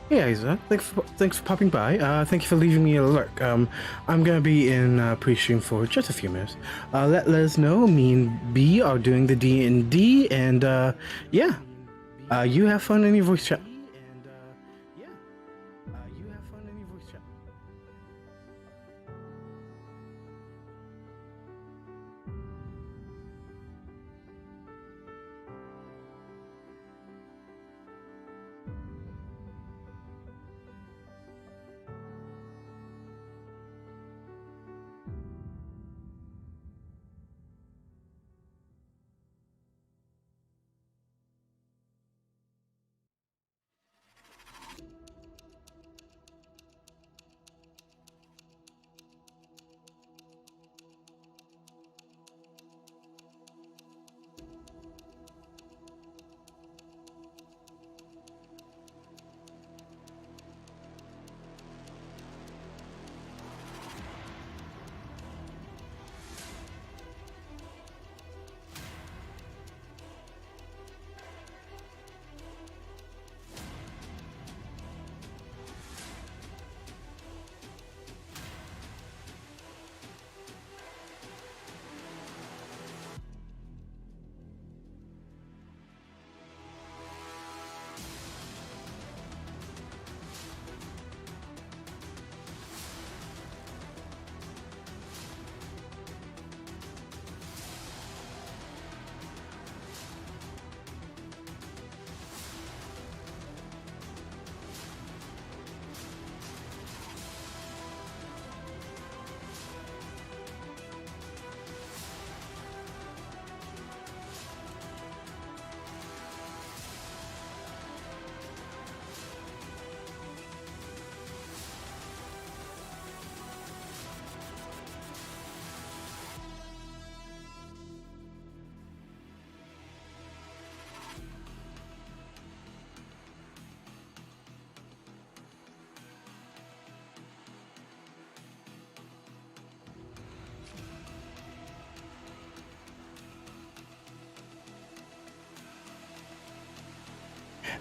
Hey Isa, thanks for popping by. Thank you for leaving me a lurk. I'm gonna be in pre-stream for just a few minutes. Let us know. Me and B are doing the D&D, and yeah, you have fun in your voice chat.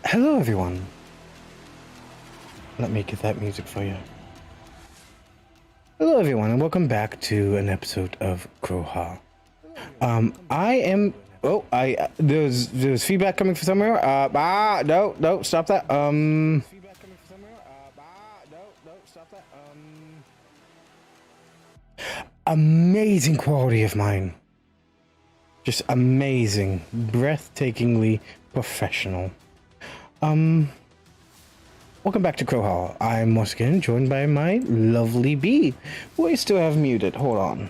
Hello everyone. Let me get that music for you. Hello everyone, and welcome back to an episode of Crowhaul. I am. Oh, there's feedback coming from somewhere. No, stop that. Amazing quality of mine. Just amazing, breathtakingly professional. Welcome back to Crowhaul. I'm once again joined by my lovely bee, who I still have muted. Hold on.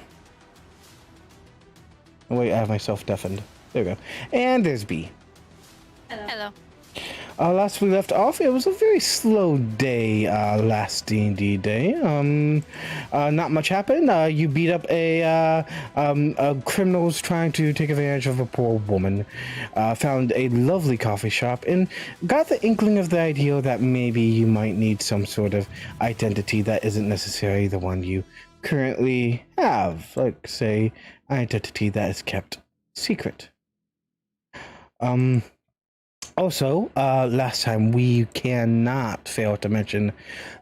Oh, wait, I have myself deafened. There we go. And there's B. Hello. Last we left off, it was a very slow day, last D&D day. Not much happened. You beat up a criminals trying to take advantage of a poor woman. Found a lovely coffee shop and got the inkling of the idea that maybe you might need some sort of identity that isn't necessarily the one you currently have. Like, say, an identity that is kept secret. Also, last time we cannot fail to mention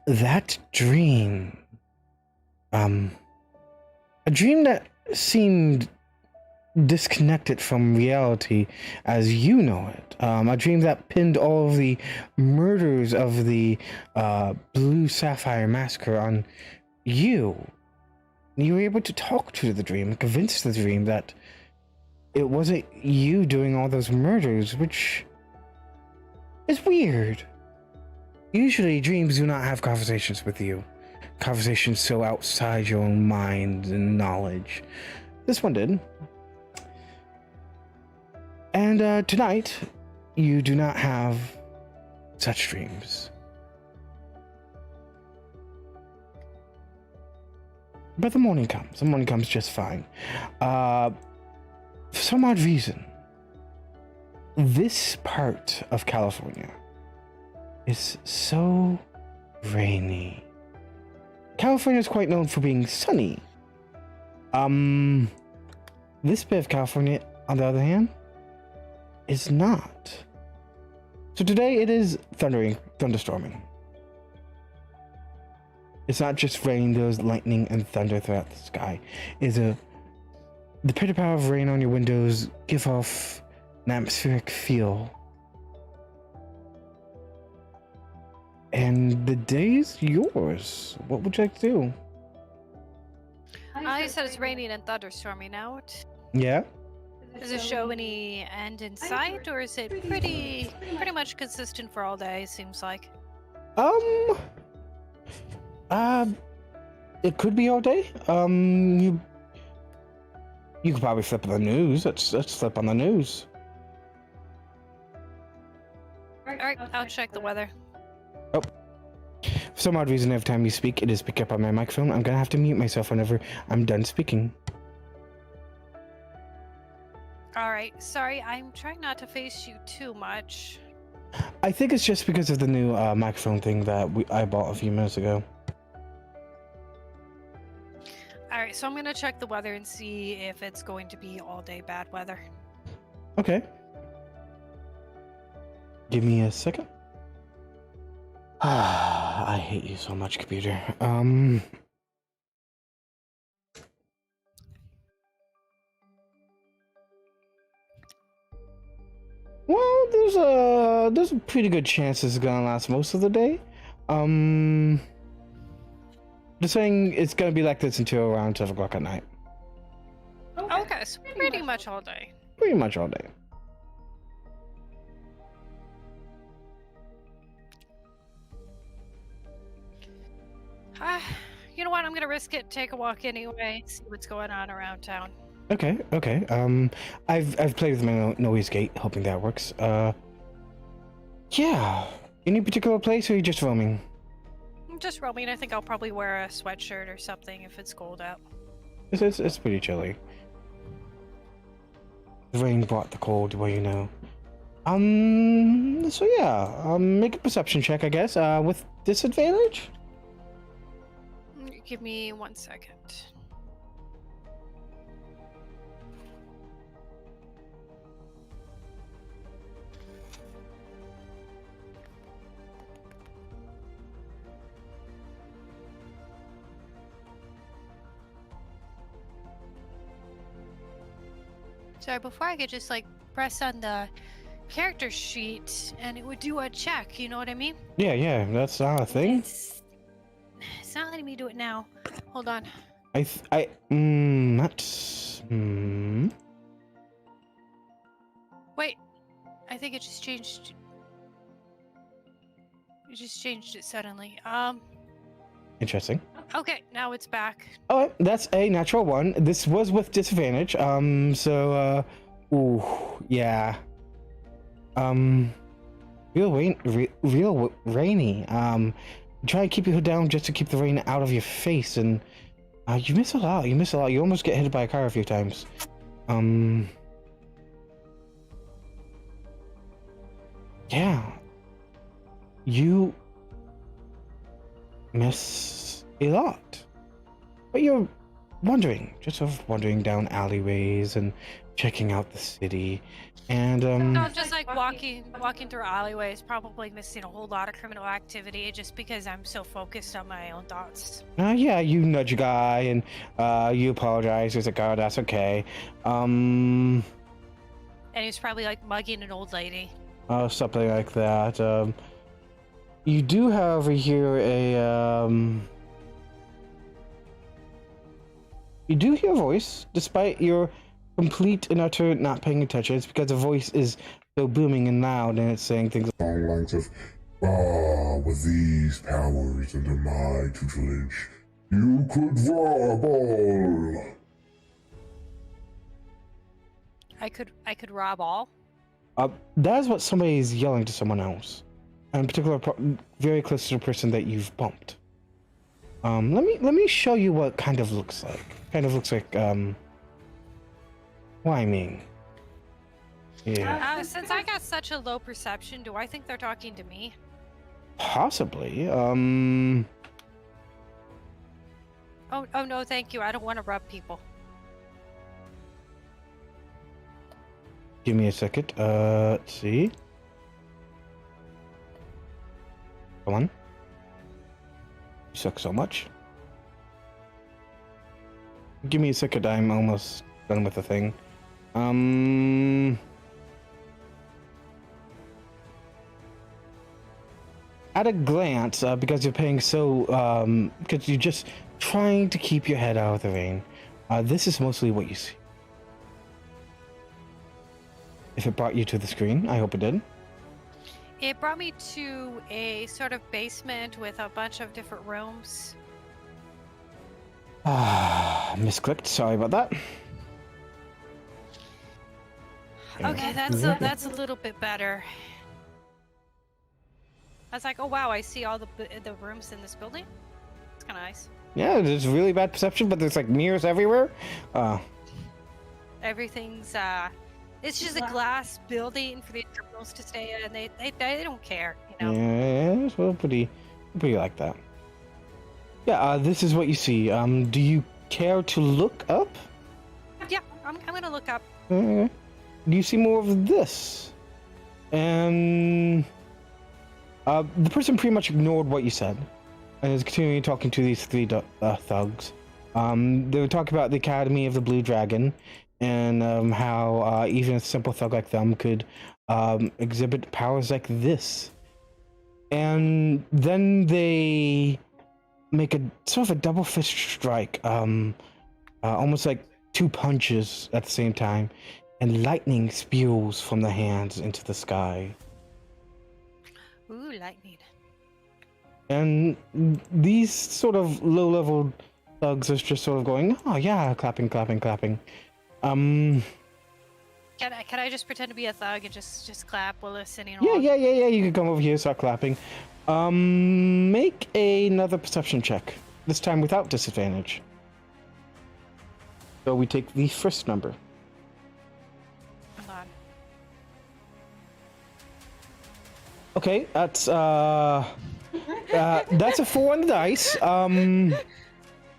that dream. A dream that seemed disconnected from reality as you know it. A dream that pinned all of the murders of the Blue Sapphire Massacre on you. You were able to talk to the dream, convince the dream that it wasn't you doing all those murders, which it's weird. Usually dreams do not have conversations with you. Conversations so outside your own mind and knowledge. This one did. And tonight, you do not have such dreams. But the morning comes. The morning comes just fine. For some odd reason, this part of California is so rainy. California is quite known for being sunny. This bit of California, on the other hand, is not. So today it is thunderstorming. It's not just rain, there's lightning and thunder throughout the sky. The pitter power of rain on your windows give off an atmospheric feel. And the day's yours. What would you like to do? You said it's raining and thunderstorming out. Yeah? Does it show any end in sight, or is it pretty much consistent for all day, seems like? It could be all day. You could probably flip on the news. Let's flip on the news. Alright, I'll check the weather. Oh. For some odd reason, every time you speak, it is picked up on my microphone. I'm gonna have to mute myself whenever I'm done speaking. Alright, sorry, I'm trying not to face you too much. I think it's just because of the new microphone thing that I bought a few minutes ago. Alright, so I'm gonna check the weather and see if it's going to be all day bad weather. Okay. Give me a second. I hate you so much, computer. Well, there's a pretty good chance this is gonna last most of the day. Just saying it's gonna be like this until around 7 o'clock at night. Okay, so pretty much all day. Pretty much all day. You know what? I'm gonna risk it. Take a walk anyway. See what's going on around town. Okay. I've played with my noise gate, hoping that works. Yeah. Any particular place, or are you just roaming? I'm just roaming. I think I'll probably wear a sweatshirt or something if it's cold out. It's pretty chilly. The rain brought the cold, well, you know. So yeah, make a perception check, I guess, with disadvantage? Give me 1 second. Sorry, before I could just like press on the character sheet and it would do a check, you know what I mean? Yeah, that's not a thing. It's not letting me do it now. Hold on. That's Wait, I think it just changed. It just changed it suddenly. Interesting. Okay, now it's back. Oh, that's a natural one. This was with disadvantage. Ooh, yeah. Real rainy. Try and keep your hood down just to keep the rain out of your face, and you miss a lot. You almost get hit by a car a few times. Yeah. You miss a lot. But you're just sort of wandering down alleyways and checking out the city. And No, just like walking through alleyways, probably missing a whole lot of criminal activity just because I'm so focused on my own thoughts. Yeah, you nudge a guy and you apologize. He's like, oh, that's okay. And he's probably like mugging an old lady. Something like that. You do, however, hear a you do hear a voice, despite your complete and utter not paying attention. It's because the voice is so booming and loud, and it's saying things along the lines of, with these powers under my tutelage, you could rob all. I could rob all? That is what somebody is yelling to someone else. In particular, very close to the person that you've bumped. Let me show you what kind of looks like. Kind of looks like, whining. Yeah. Since I got such a low perception, do I think they're talking to me? Possibly. Oh no, thank you. I don't want to rub people. Give me a second. Let's see. Come on. suck so much. Give me a second, I'm almost done with the thing. At a glance, because you're paying so, because you're just trying to keep your head out of the rain, this is mostly what you see. If it brought you to the screen, I hope it did. It brought me to a sort of basement with a bunch of different rooms. Misclicked, sorry about that. Okay, that's a little bit better. I was like, oh wow, I see all the rooms in this building. It's kind of nice. Yeah, there's really bad perception, but there's like mirrors everywhere. Everything's it's just a glass building for the criminals to stay in. They don't care, you know. Yeah, it's well pretty like that. Yeah, this is what you see. Do you care to look up? Yeah, I'm gonna look up. Okay. Do you see more of this? And the person pretty much ignored what you said and is continuing talking to these three thugs. They were talking about the Academy of the Blue Dragon and how even a simple thug like them could exhibit powers like this. And then they make a sort of a double fist strike, almost like two punches at the same time, and lightning spews from the hands into the sky. Ooh, lightning. And these sort of low-level thugs are just sort of going, oh yeah, clapping. Can I just pretend to be a thug and just clap while listening? Yeah. You can come over here, start clapping. Make another perception check. This time without disadvantage. So we take the first number. Hold on. Okay, that's a 4 on the dice.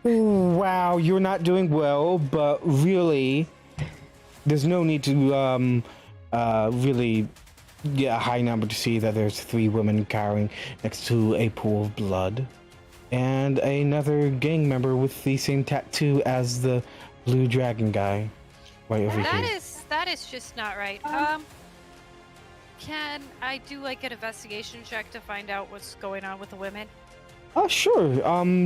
Wow, you're not doing well, but really, there's no need to really get a high number to see that there's 3 women cowering next to a pool of blood, and another gang member with the same tattoo as the blue dragon guy, right over here. That is just not right. Can I do like an investigation check to find out what's going on with the women? Sure.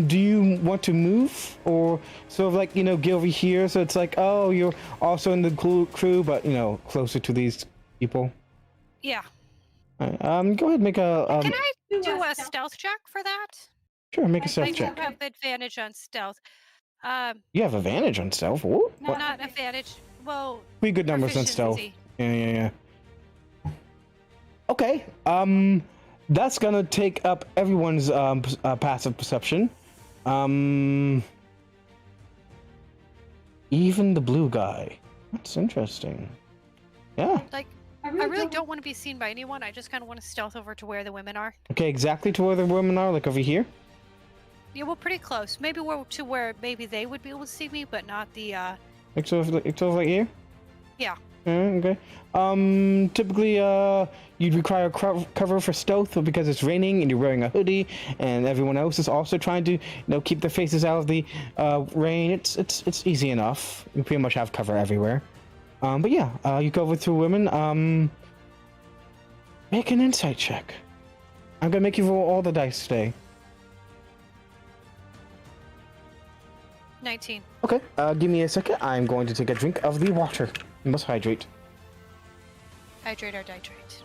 Do you want to move, or sort of like, get over here so it's like, oh, you're also in the crew, but closer to these people? Yeah. Go ahead and make a. Can I do a stealth check for that? Sure, make a stealth I check. do have advantage on stealth. You have advantage on stealth. What? Not advantage. Well, pretty good numbers on stealth. Proficiency. Yeah. Okay. That's gonna take up everyone's passive perception. Even the blue guy. That's interesting. Yeah. Like, I really don't want to be seen by anyone. I just kind of want to stealth over to where the women are. Okay, exactly to where the women are, like over here? Yeah, well, pretty close. Maybe to where maybe they would be able to see me, but not the, It's over here? Yeah. Okay. Typically, you'd require cover for stealth because it's raining and you're wearing a hoodie, and everyone else is also trying to, keep their faces out of the rain. It's easy enough. You pretty much have cover everywhere. But yeah, you go over to women. Make an insight check. I'm gonna make you roll all the dice today. 19. Okay. Give me a second. I'm going to take a drink of the water. You must hydrate. Hydrate or dihydrate.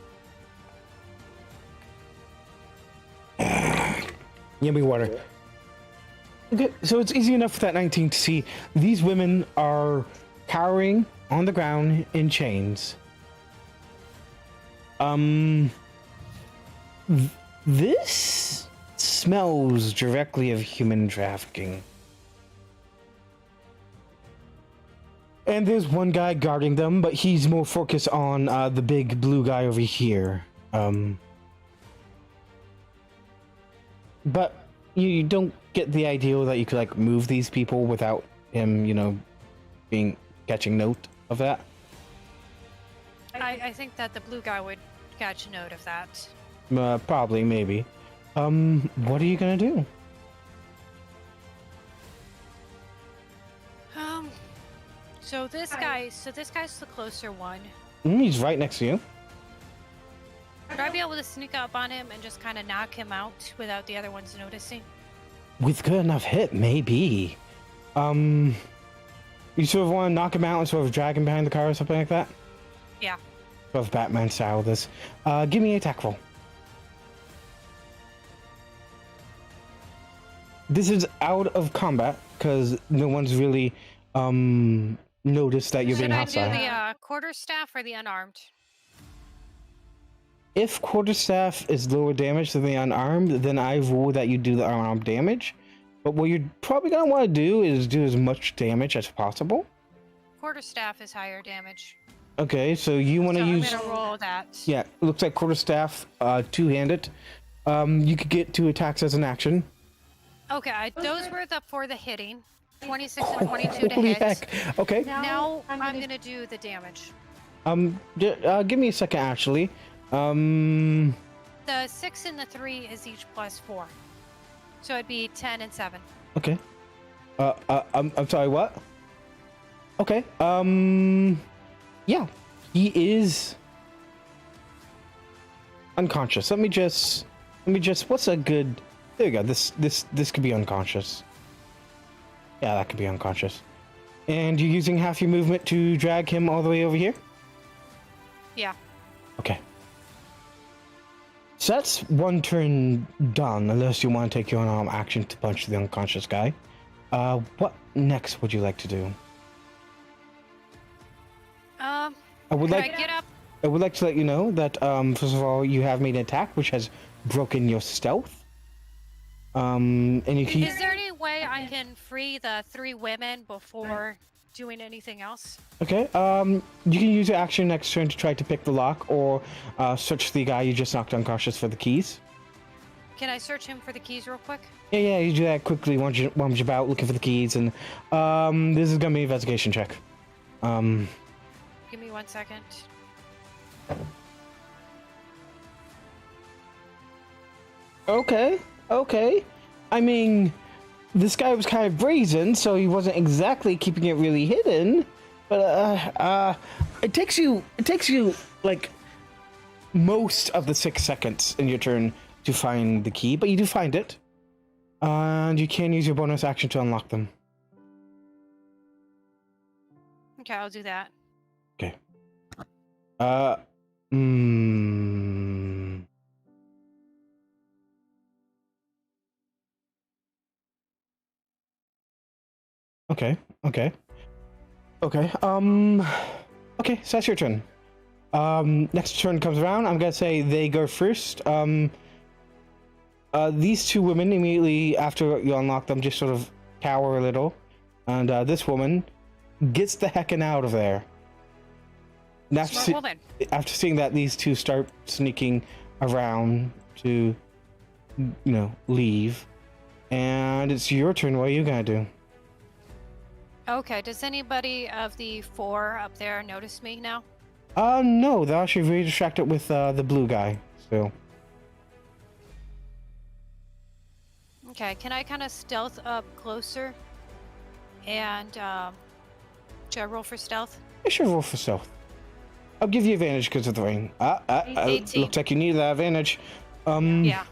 Yummy water. Okay, so it's easy enough for that 19 to see these women are cowering on the ground in chains. This smells directly of human trafficking. And there's one guy guarding them, but he's more focused on the big blue guy over here. But you don't get the idea that you could like move these people without him, catching note of that. I think that the blue guy would catch note of that. Probably, maybe. What are you gonna do? So this guy's the closer one. He's right next to you. Would I be able to sneak up on him and just kind of knock him out without the other ones noticing? With good enough hit, maybe. You sort of want to knock him out and sort of drag him behind the car or something like that? Yeah. Sort of Batman style this. Give me an attack roll. This is out of combat, because no one's really noticed that you're being hostile. Should I do the quarterstaff or the unarmed? If quarterstaff is lower damage than the unarmed, then I rule that you do the unarmed damage. But what you're probably going to want to do is do as much damage as possible. Quarterstaff is higher damage. Okay, so you want to use... I'm going to roll that. Yeah, it looks like quarterstaff, two-handed. You could get 2 attacks as an action. Okay, those were for the hitting. 26 and 22 to Holy hit. heck. Okay. Now I'm going to do the damage. Give me a second, actually. The 6 and the 3 is each +4. So it'd be 10 and 7. Okay. I'm sorry, what? Okay. Yeah. He is unconscious. Let me just what's a good... There you go. This could be unconscious. Yeah, that could be unconscious. And you're using half your movement to drag him all the way over here? Yeah. Okay. So that's one turn done, unless you want to take your unarmed action to punch the unconscious guy. What next would you like to do? I would get up? I would like to let you know that, first of all, you have made an attack which has broken your stealth. And you can... Is there any way I can free the 3 women before doing anything else? Okay, you can use your action next turn to try to pick the lock, or search the guy you just knocked unconscious for the keys. Can I search him for the keys real quick? Yeah, you do that quickly once you're about looking for the keys, and this is gonna be an investigation check. Give me 1 second. Okay. I mean, this guy was kind of brazen, so he wasn't exactly keeping it really hidden. But it takes you like most of the 6 seconds in your turn to find the key, but you do find it, and you can use your bonus action to unlock them. Okay, I'll do that. Okay. Okay. Okay, so that's your turn. Next turn comes around, I'm gonna say they go first. These 2 women, immediately after you unlock them, just sort of cower a little. And this woman gets the heckin' out of there. And after seeing that, these 2 start sneaking around to, leave. And it's your turn. What are you gonna do? Okay, does anybody of the 4 up there notice me now? No, they're actually very distracted with the blue guy, so... Okay, can I kind of stealth up closer? And, should I roll for stealth? You should roll for stealth. I'll give you advantage because of the rain. 18. Looks like you need that advantage. Yeah.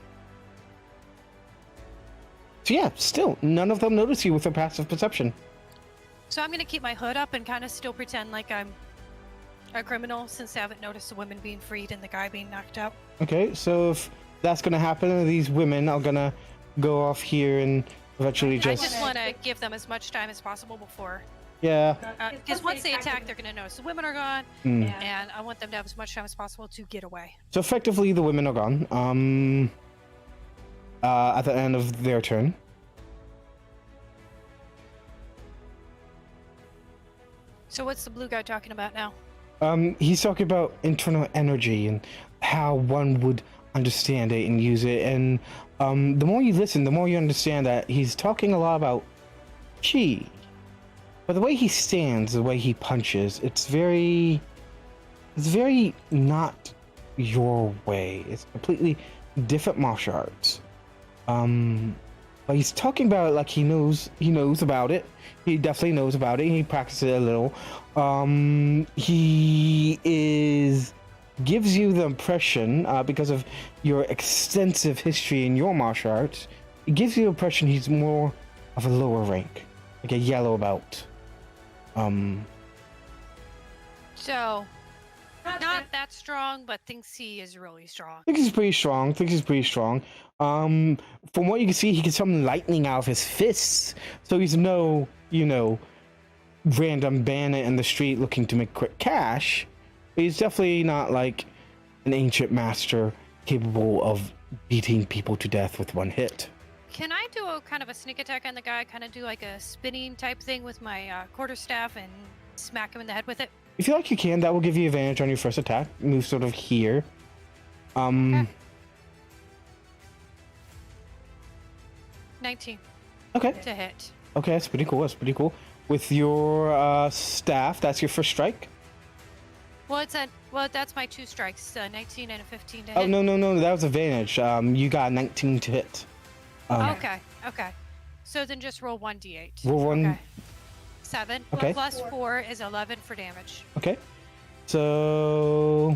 So yeah, still, none of them notice you with their passive perception. So I'm gonna keep my hood up and kind of still pretend like I'm a criminal, since I haven't noticed the women being freed and the guy being knocked out. Okay, so if that's gonna happen, these women are gonna go off here and eventually I just want to give them as much time as possible before. Yeah. Because once they attack, they're gonna notice the women are gone, and I want them to have as much time as possible to get away. So effectively, the women are gone. At the end of their turn. So what's the blue guy talking about now? He's talking about internal energy and how one would understand it and use it. And the more you listen, the more you understand that he's talking a lot about chi. But the way he stands, the way he punches, it's very not your way. It's completely different martial arts. But he's talking about it like he knows about it. He definitely knows about it. He practices it a little. Gives you the impression, because of your extensive history in your martial arts, it gives you the impression he's more of a lower rank, like a yellow belt. So, not that strong, but thinks he is really strong. I think he's pretty strong. From what you can see, he can summon lightning out of his fists. So he's no, random bandit in the street looking to make quick cash. But he's definitely not like an ancient master capable of beating people to death with one hit. Can I do a kind of a sneak attack on the guy? Kind of do like a spinning type thing with my quarterstaff and smack him in the head with it? If you like, you can. That will give you advantage on your first attack. Move sort of here. Okay. 19. Okay. To hit. Okay, that's pretty cool. With your staff, that's your first strike. Well, that's my 2 strikes, 19 and a 15 to hit. Oh, no, that was advantage. You got 19 to hit. Okay. So then just roll 1d8. Roll one. Okay. 7 Okay. plus 4 is 11 for damage. Okay. So...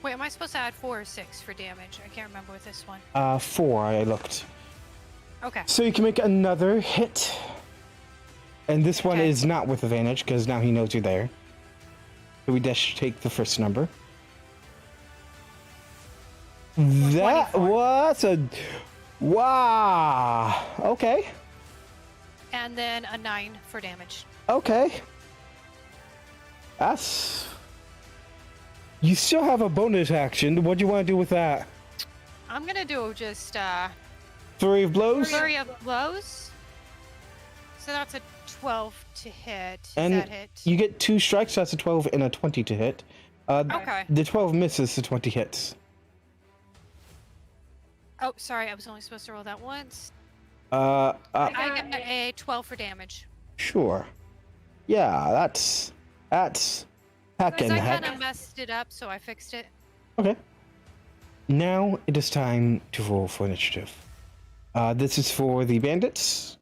Wait, am I supposed to add 4 or 6 for damage? I can't remember with this one. 4, I looked. Okay. So you can make another hit. And this one Okay. is not with advantage, because now he knows you're there. So we just take the first number. That 24. was a... Wow! Okay. And then a 9 for damage. Okay. That's... You still have a bonus action. What do you want to do with that? I'm gonna do just Flurry of blows? flurry of blows. So that's a 12 to hit. Does And that hit? you get 2 strikes, so that's a 12 and a 20 to hit. Okay. The 12 misses, the 20 hits. Oh, sorry, I was only supposed to roll that once. Uh, I get a 12 for damage. Sure. Yeah, that's Because heckin' I heck. kind of messed it up, so I fixed it. Okay. Now it is time to roll for initiative. This is for the bandits.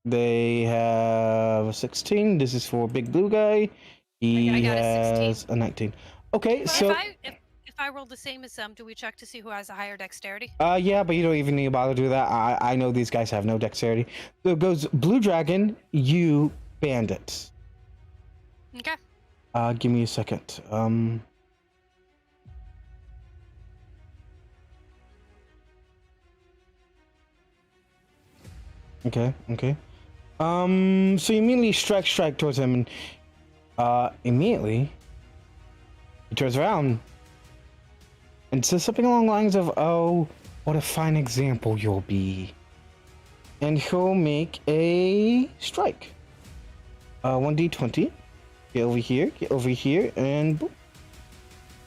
They have a 16. This is for big blue guy. He I got a 16. has a 19. Okay, But so if I rolled the same as them, do we check to see who has a higher dexterity? yeah, but you don't even need to bother to do that. I know these guys have no dexterity. So it goes blue dragon, you bandits. Okay. Give me a second. Okay. So you immediately strike towards him, and immediately he turns around and says something along the lines of, "Oh, what a fine example you'll be." And he'll make a strike. 1d20. Get over here, and boom.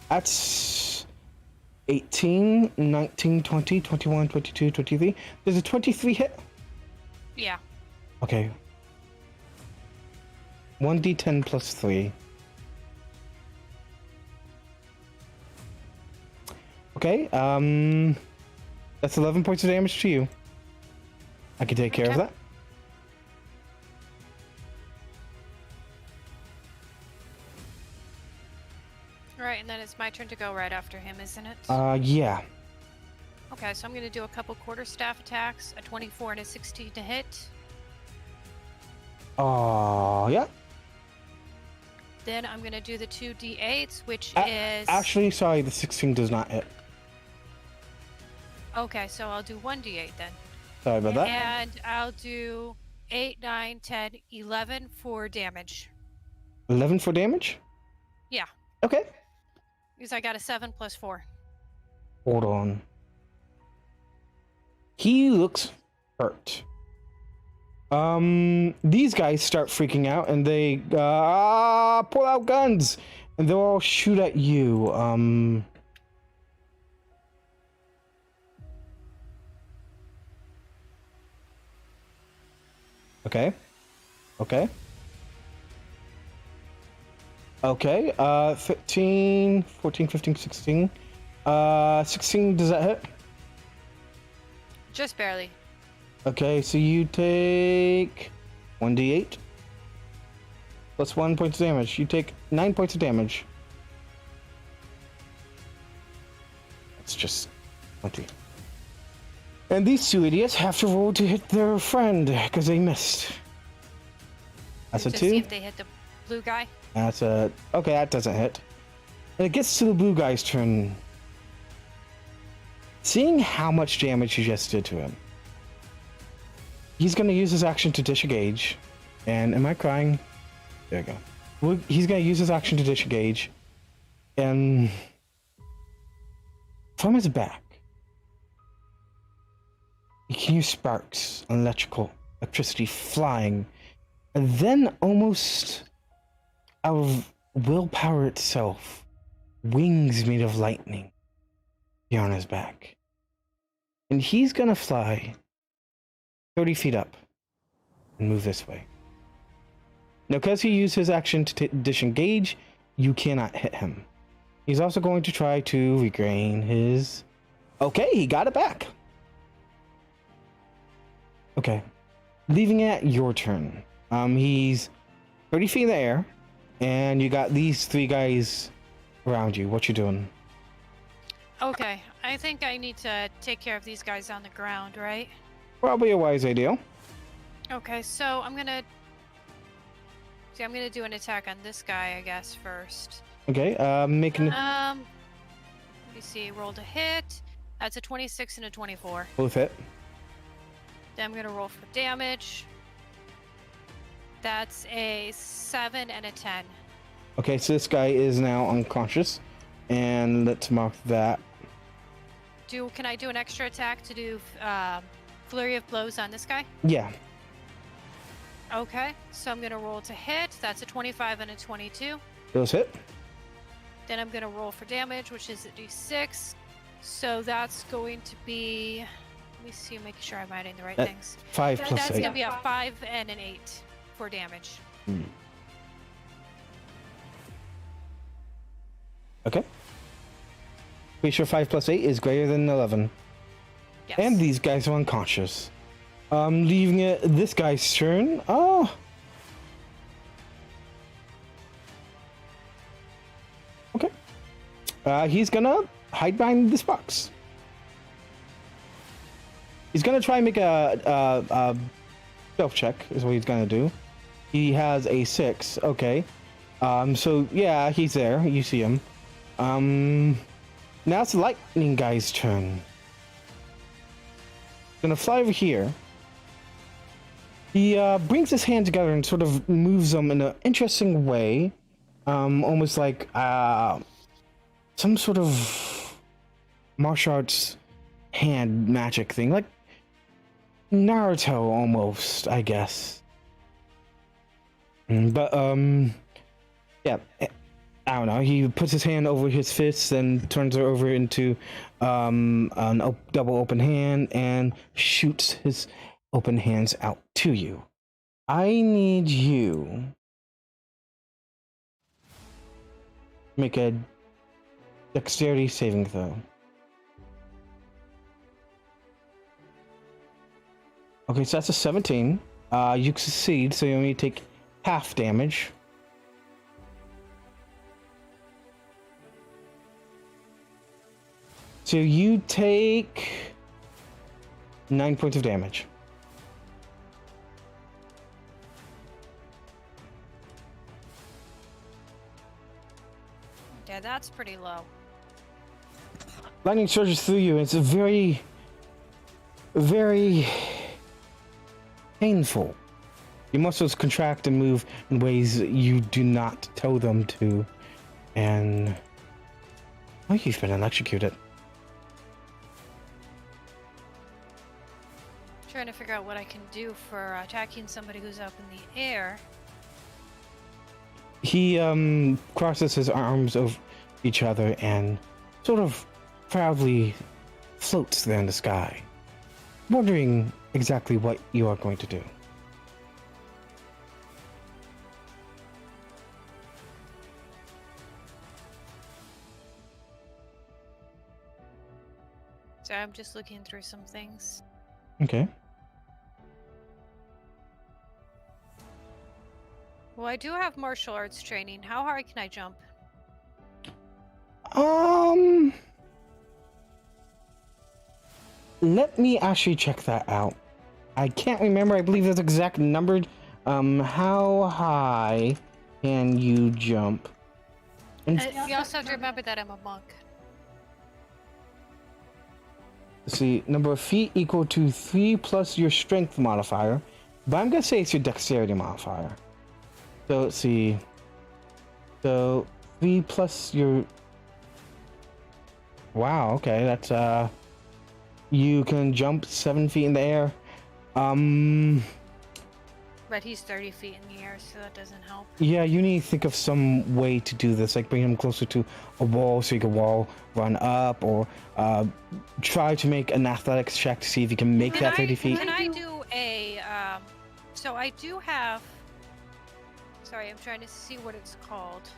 That's 18, 19, 20, 21, 22, 23. There's a 23 hit. Yeah. Okay. 1d10 plus 3. Okay, that's 11 points of damage to you. I can take care of Okay. that. Right, and then it's my turn to go right after him, isn't it? Yeah. Okay, so I'm going to do a couple quarterstaff attacks, a 24 and a 16 to hit. Yeah. Then I'm going to do the 2 d8s, which A- is... Actually, sorry, the 16 does not hit. Okay, so I'll do 1 d8 then. Sorry about that. And I'll do 8, 9, 10, 11 for damage. 11 for damage? Yeah, Okay. because I got a 7 plus 4. Hold on. He looks hurt. These guys start freaking out and they pull out guns and they'll all shoot at you. Okay. 13, 14, 15, 16. 16, does that hit? Just barely. Okay, so you take 1d8 plus 1 point of damage. You take 9 points of damage. That's just 20. And these two idiots have to roll to hit their friend because they missed. That's a to 2. see if they hit the blue guy. That's a... Okay, that doesn't hit. And it gets to the blue guy's turn. Seeing how much damage you just did to him, he's going to use his action to disengage. And am I crying? There we go. Well, he's going to use his action to disengage. And from his back, you can hear sparks and electricity flying. And then almost out of willpower itself, wings made of lightning appear on his back. And he's going to fly 30 feet up and move this way. Now, because he used his action to disengage, you cannot hit him. He's also going to try to regain his... Okay, he got it back. Okay. Leaving it your turn. He's 30 feet in the air, and you got these 3 guys around you. What you doing? Okay, I think I need to take care of these guys on the ground, right? Probably a wise idea. Okay, so I'm gonna do an attack on this guy, I guess, first. Okay, making Let me see, roll to hit. That's a 26 and a 24. both hit. Then I'm gonna roll for damage. That's a 7 and a 10. Okay, so this guy is now unconscious, and let's mark that. Can I do an extra attack to do flurry of blows on this guy? Yeah. Okay, so I'm gonna roll to hit. That's a 25 and a 22. Those hit. Then I'm gonna roll for damage, which is a d6. So that's going to be. Let me see, making sure I'm adding the right things. 5 plus That's 8. gonna be a 5 and an 8 for damage. Okay. Pretty sure 5 plus 8 is greater than 11. Yes. And these guys are unconscious. Leaving it this guy's turn. Oh. Okay. He's gonna hide behind this box. He's gonna try and make a stealth check, is what he's gonna do. He has a 6. Okay. So yeah, he's there. You see him. Now it's the lightning guy's turn. Gonna fly over here. He brings his hand together and sort of moves them in an interesting way, almost like some sort of martial arts hand magic thing, like Naruto almost, I guess. But yeah, I don't know. He puts his hand over his fist and turns it over into double open hand and shoots his open hands out to you. I need you to make a dexterity saving throw. Okay, so that's a 17. You succeed, so you only take half damage. So you take 9 points of damage. Yeah, that's pretty low. Lightning surges through you. It's a very, very painful. Your muscles contract and move in ways you do not tell them to. And oh, you've been electrocuted. Trying to figure out what I can do for attacking somebody who's up in the air. He crosses his arms over each other and sort of proudly floats there in the sky, wondering exactly what you are going to do. So I'm just looking through some things. Okay. Well, I do have martial arts training. How high can I jump? Let me actually check that out. I can't remember. I believe there's exact number. How high can you jump? And You also have to remember that I'm a monk. let's see, number of feet equal to 3 plus your strength modifier. But I'm gonna say it's your dexterity modifier. So let's see. So 3 plus your. Wow. Okay, that's you can jump 7 feet in the air. But he's 30 feet in the air, so that doesn't help. Yeah, you need to think of some way to do this, like bring him closer to a wall so you can run up, or try to make an athletics check to see if you can make that 30 feet. Can I do a, so I do have, sorry, I'm trying to see what it's called.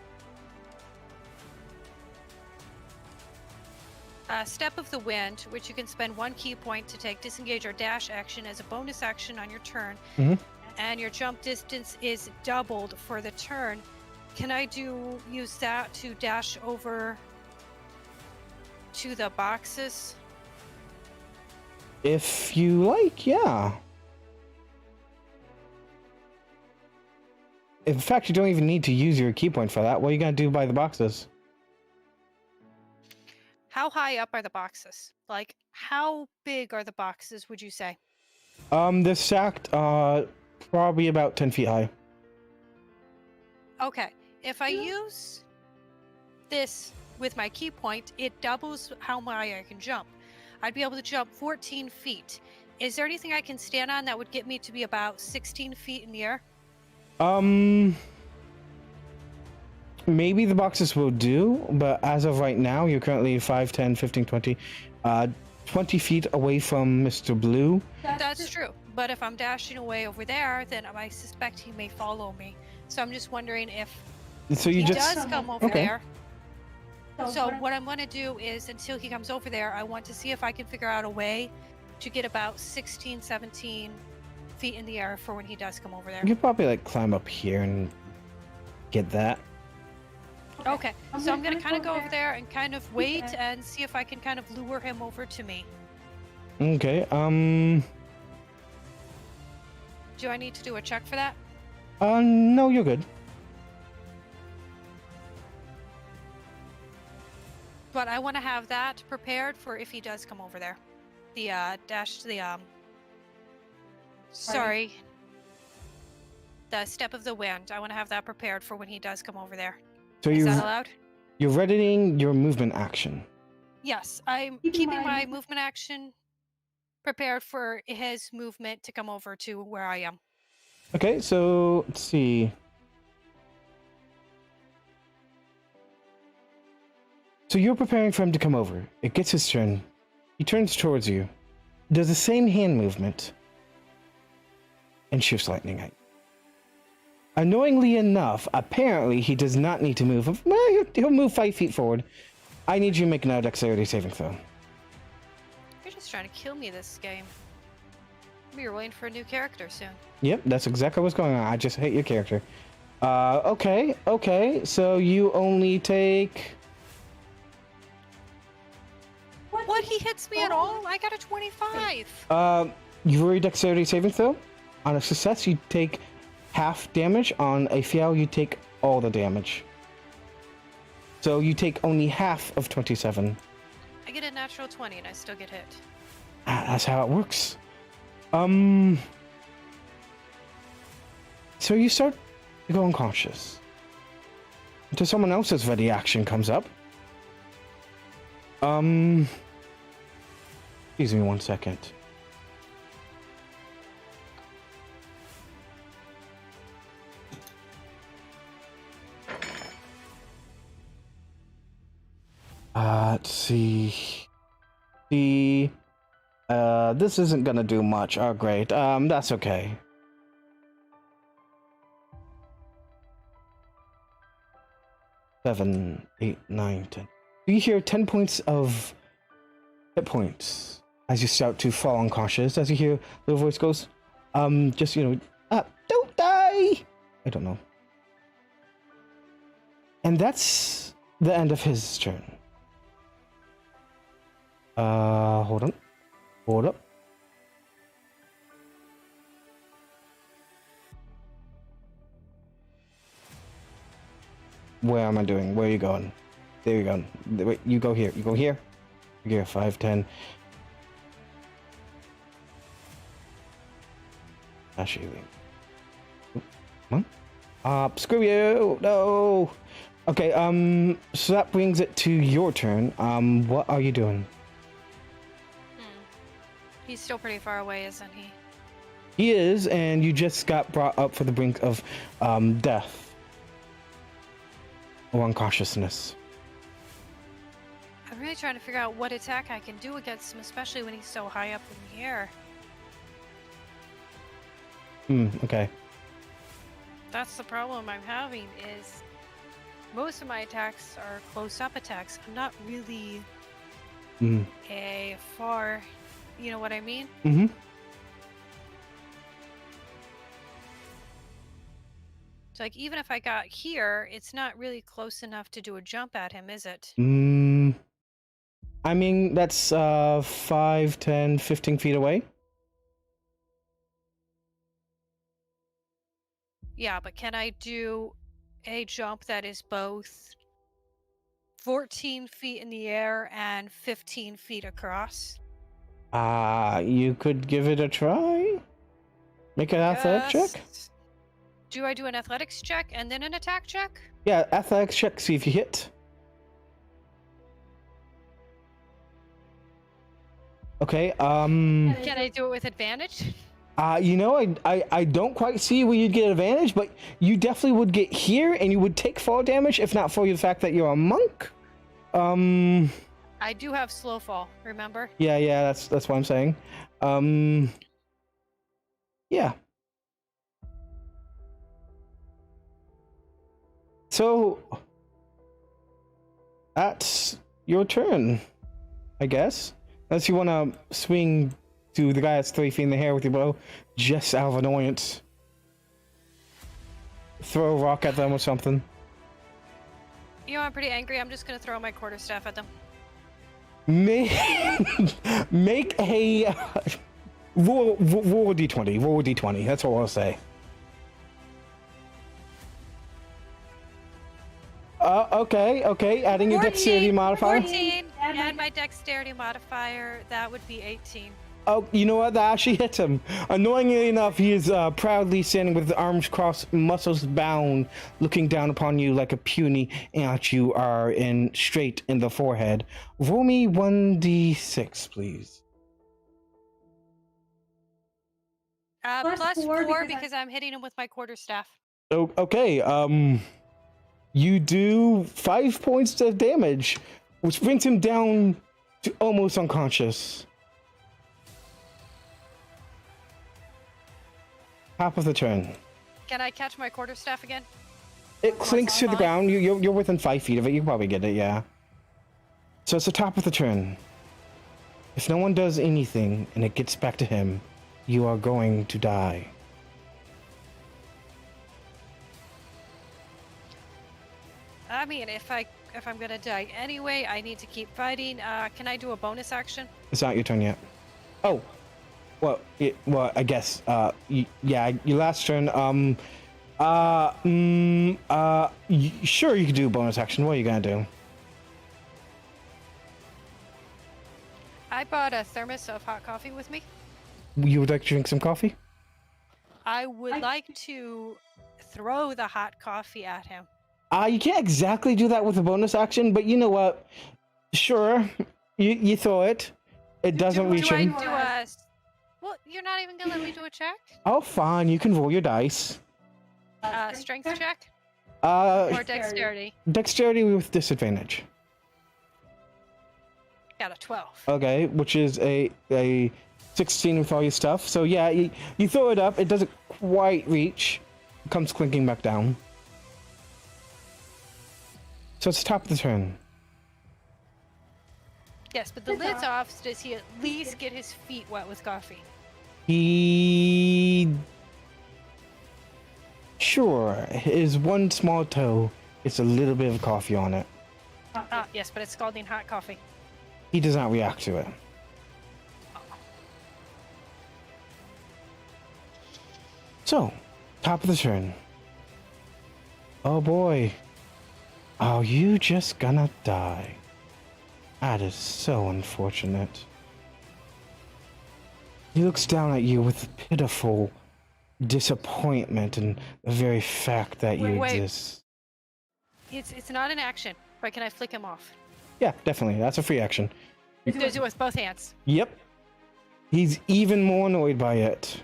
Step of the Wind, which you can spend 1 key point to take disengage or dash action as a bonus action on your turn. And your jump distance is doubled for the turn. Can I use that to dash over to the boxes? If you like, yeah. In fact, you don't even need to use your key point for that. What are you gonna do by the boxes? How high up are the boxes? Like, how big are the boxes, would you say? They're stacked, probably about 10 feet high. Okay, if I use this with my key point, it doubles how high I can jump. I'd be able to jump 14 feet. Is there anything I can stand on that would get me to be about 16 feet in the air? Maybe the boxes will do, but as of right now, you're currently 5, 10, 15, 20, 20 feet away from Mr. Blue. That's true. But if I'm dashing away over there, then I suspect he may follow me. So I'm just wondering if So he does come over okay. there. So what I'm going to do is, until he comes over there, I want to see if I can figure out a way to get about 16, 17 feet in the air for when he does come over there. You could probably like climb up here and get that. Okay, so I'm going to kind of go over there and kind of wait and see if I can kind of lure him over to me. Okay, Do I need to do a check for that? no, you're good. But I want to have that prepared for if he does come over there. The sorry. The Step of the Wind. I want to have that prepared for when he does come over there. So Is that allowed? you're readying your movement action. Yes, I'm keeping my movement action prepared for his movement to come over to where I am. Okay, so let's see. So you're preparing for him to come over. It gets his turn. He turns towards you, does the same hand movement, and shoots lightning at you. Annoyingly enough, apparently he does not need to move. Well, he'll move 5 feet forward. I need you to make another dexterity saving throw. You're just trying to kill me this game. Maybe you're waiting for a new character soon. Yep, that's exactly what's going on. I just hate your character. Okay. So you only take... What? He hits me at all? I got a 25. You roll your dexterity saving throw. On a success, you take half damage. On a fail, you take all the damage. So you take only half of 27. I get a natural 20 and I still get hit. That's how it works. So you start to go unconscious until someone else's ready action comes up. Excuse me 1 second. Let's see. This isn't gonna do much. Oh, great. That's okay. Seven, 8, 9, 10. You hear 10 points of hit points as you start to fall unconscious. As you hear, the voice goes, don't die. I don't know. And that's the end of his turn. Hold on. Hold up. Where am I doing? Where are you going? There you go. Wait, you go here. You go here. Here, 5, 10. Actually, come on. Screw you! No! Okay, so that brings it to your turn. What are you doing? He's still pretty far away, isn't he? He is, and you just got brought up for the brink of, death. Or unconsciousness. I'm really trying to figure out what attack I can do against him, especially when he's so high up in the air. Okay. That's the problem I'm having, is most of my attacks are close-up attacks. I'm not really a far, you know what I mean? Mm-hmm. So, like, even if I got here, it's not really close enough to do a jump at him, is it? I mean, that's 5, 10, 15 feet away. Yeah, but can I do a jump that is both 14 feet in the air and 15 feet across? You could give it a try. Make an athletic check. Do I do an athletics check and then an attack check? Yeah, athletics check, see if you hit. Okay, Can I do it with advantage? you know, I don't quite see where you'd get advantage, but you definitely would get here, and you would take fall damage, if not for the fact that you're a monk. I do have slow fall, remember? Yeah, that's what I'm saying. Yeah. So, that's your turn, I guess. Unless you want to swing to the guy that's 3 feet in the air with your bow, just out of annoyance. Throw a rock at them or something. You know, I'm pretty angry. I'm just going to throw my quarterstaff at them. Make a... roll a d20. Roll a d20. That's all I'll say. Okay. Adding your dexterity modifier. 14. Add my dexterity modifier. That would be 18. Oh, you know what? That actually hits him. Annoyingly enough, he is proudly standing with his arms crossed, muscles bound, looking down upon you like a puny ant you are straight in the forehead. Roll me 1d6, please. Plus 4 because I'm hitting him with my quarterstaff. Oh, okay. You do 5 points of damage, which brings him down to almost unconscious. Top of the turn. Can I catch my quarterstaff again? It clinks to the ground. You're within 5 feet of it. You can probably get it, yeah. So it's the top of the turn. If no one does anything and it gets back to him, you are going to die. I mean, if I'm gonna die anyway, I need to keep fighting. Can I do a bonus action? It's not your turn yet. Oh, well, I guess. Yeah, your last turn. Sure, you can do a bonus action. What are you gonna do? I brought a thermos of hot coffee with me. You would like to drink some coffee? I would like to throw the hot coffee at him. You can't exactly do that with a bonus action, but you know what? Sure, you throw it. It doesn't reach him. Well, you're not even gonna let me do a check? Oh, fine. You can roll your dice. Strength check? Or dexterity? Dexterity with disadvantage. Got a 12. Okay, which is a 16 with all your stuff. So yeah, you throw it up. It doesn't quite reach. It comes clinking back down. So it's the top of the turn. Yes, but the lid's off, so does he at least get his feet wet with coffee? Sure, his one small toe It's a little bit of coffee on it. Yes, but it's scalding hot coffee. He does not react to it. So, top of the turn. Oh boy. Are you just gonna die? That is so unfortunate. He looks down at you with pitiful disappointment and the very fact that you exist. It's not an action, but can I flick him off? Yeah, definitely. That's a free action. Do it with both hands. Yep. He's even more annoyed by it.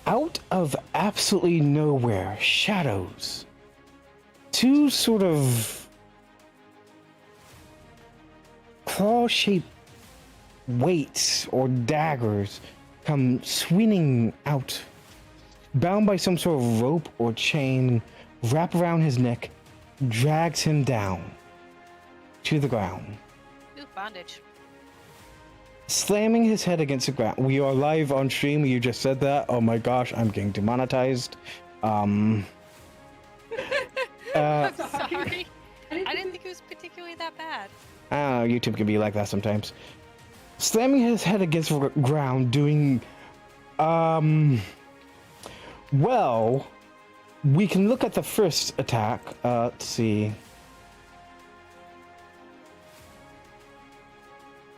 Out of absolutely nowhere, shadows. Two sort of claw-shaped weights or daggers come swinging out, bound by some sort of rope or chain, wrap around his neck, drags him down to the ground. Ooh, bondage. Slamming his head against the ground. We are live on stream. You just said that. Oh my gosh, I'm getting demonetized. I'm sorry. I didn't think it was particularly that bad. YouTube can be like that sometimes. Slamming his head against the ground, doing... Well, we can look at the first attack. Let's see.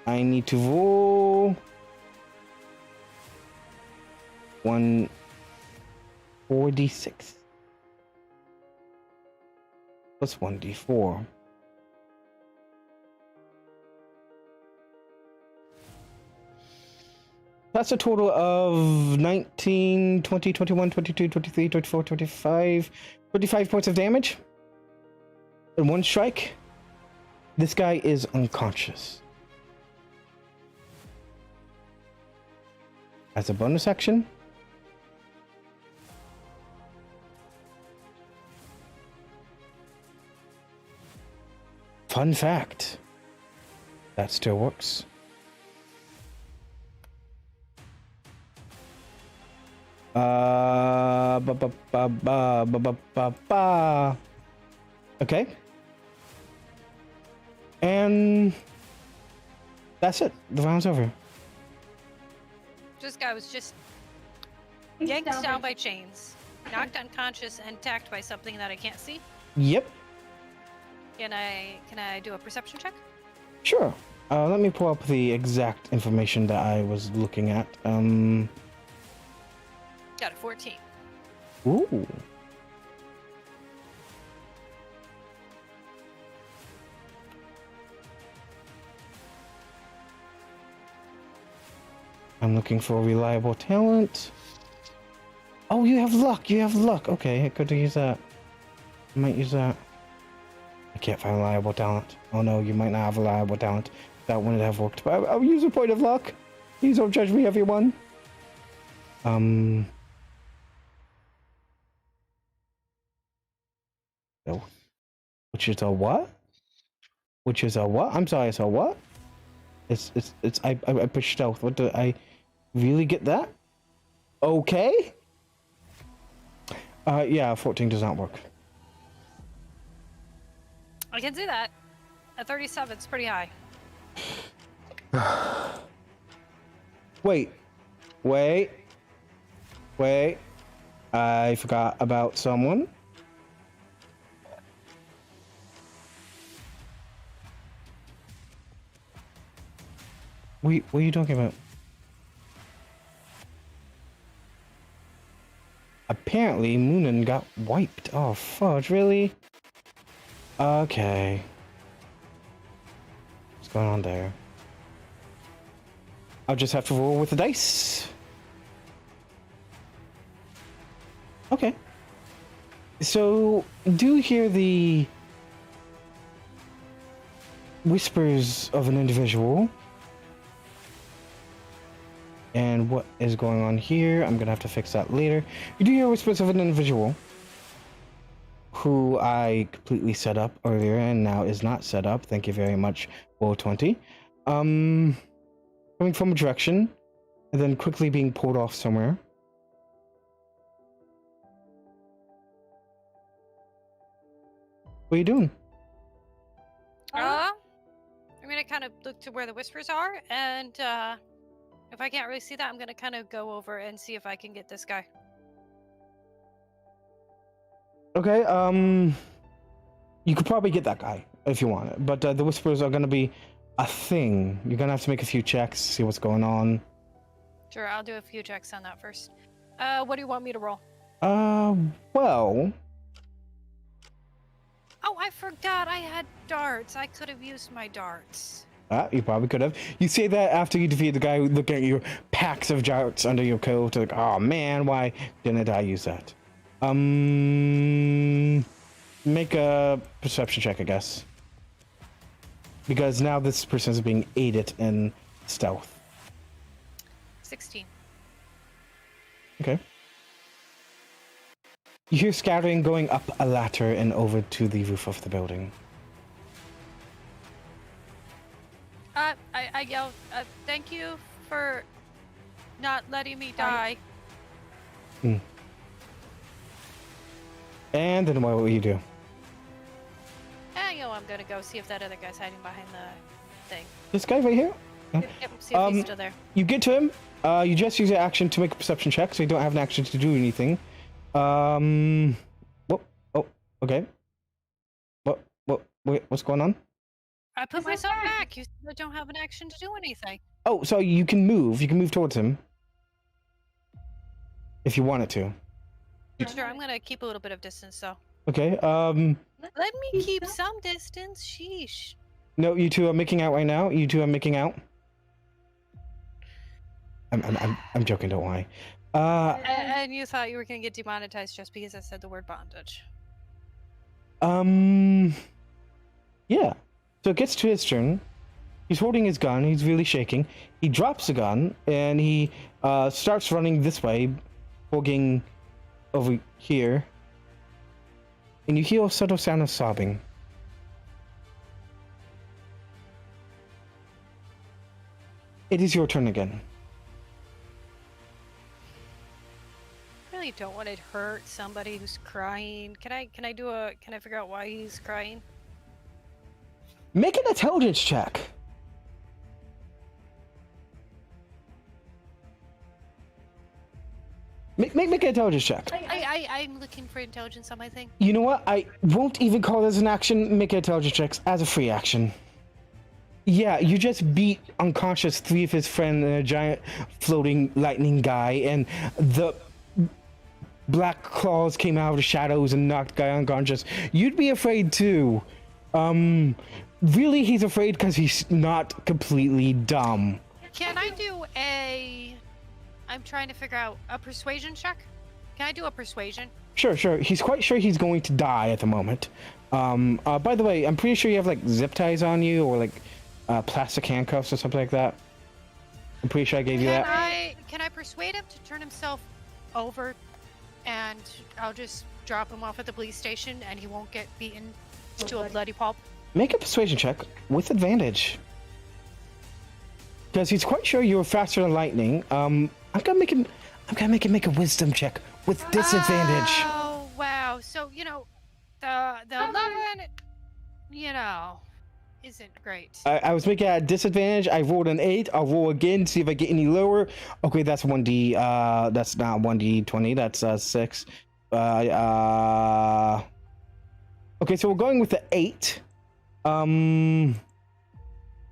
I need to roll 4d6 plus 1d4. That's a total of 19, 20, 21, 22, 23, 24, 25 points of damage. In one strike, this guy is unconscious. As a bonus action, fun fact, that still works. Okay. And that's it. The round's over. This guy was just yanked down by chains, knocked unconscious, and attacked by something that I can't see. Yep. Can I do a perception check? Sure. Let me pull up the exact information that I was looking at. Got a 14. Ooh. I'm looking for reliable talent. Oh, you have luck. You have luck. Okay, I could use that. I might use that. I can't find reliable talent. Oh no, you might not have reliable talent. That wouldn't have worked. But I'll use a point of luck. Please don't judge me, everyone. No. Which is a what? Which is a what? I'm sorry, it's a what? I pushed stealth. What do I really get that? Okay. Yeah, 14 does not work. I can see that. A 37 is pretty high. Wait. I forgot about someone. Wait, what are you talking about? Apparently, Moonin got wiped. Oh, fudge, really? Okay. What's going on there? I'll just have to roll with the dice. Okay. So, do you hear the whispers of an individual? And what is going on here? I'm gonna have to fix that later. You do hear whispers of an individual who I completely set up earlier and now is not set up. Thank you very much, Roll20. Coming from a direction and then quickly being pulled off somewhere. What are you doing? I'm gonna kind of look to where the whispers are, and if I can't really see that, I'm gonna kind of go over and see if I can get this guy. Okay, you could probably get that guy if you want it, but the whispers are gonna be a thing. You're gonna have to make a few checks, see what's going on. Sure, I'll do a few checks on that first. What do you want me to roll? Well... Oh, I forgot I had darts. I could have used my darts. You probably could have. You say that after you defeat the guy looking at your packs of darts under your coat. Like, oh man, why didn't I use that? Make a perception check, I guess. Because now this person is being aided in stealth. 16. Okay. You hear scattering going up a ladder and over to the roof of the building. I yell, thank you for not letting me die. And then what will you do? I'm gonna go see if that other guy's hiding behind the thing. This guy right here? Yep, see if he's still there. You get to him. You just use your action to make a perception check, so you don't have an action to do anything. Okay. What's going on? I put myself back. You said I don't have an action to do anything. Oh, so you can move. You can move towards him. If you wanted to. Sure, I'm gonna keep a little bit of distance, though. Okay, Let me keep some distance. Sheesh. No, you two are making out right now. You two are making out. I'm joking, don't worry. And you thought you were gonna get demonetized just because I said the word bondage. Yeah. So it gets to his turn. He's holding his gun. He's really shaking. He drops the gun and he starts running this way, poking over here. And you hear a subtle sound of sobbing. It is your turn again. I really don't want to hurt somebody who's crying. Can I figure out why he's crying? Make an intelligence check. Make an intelligence check. I'm looking for intelligence on my thing. You know what? I won't even call this an action. Make an intelligence check as a free action. Yeah, you just beat unconscious 3 of his friends and a giant floating lightning guy, and the black claws came out of the shadows and knocked the guy unconscious. You'd be afraid too. Really, he's afraid because he's not completely dumb. Can I do I'm trying to figure out a persuasion check? Can I do a persuasion? Sure. He's quite sure he's going to die at the moment. By the way, I'm pretty sure you have like zip ties on you or like plastic handcuffs or something like that. I'm pretty sure I gave you that. Can I persuade him to turn himself over and I'll just drop him off at the police station and he won't get beaten to a bloody pulp? Make a persuasion check with advantage. Because he's quite sure you're faster than lightning. I'm gonna make him make a wisdom check with disadvantage. Oh wow. So, the 11, isn't great. I was making it at disadvantage. I rolled an 8. I'll roll again, see if I get any lower. Okay, that's 1d. That's not 1d20. That's 6. Okay, so we're going with the 8.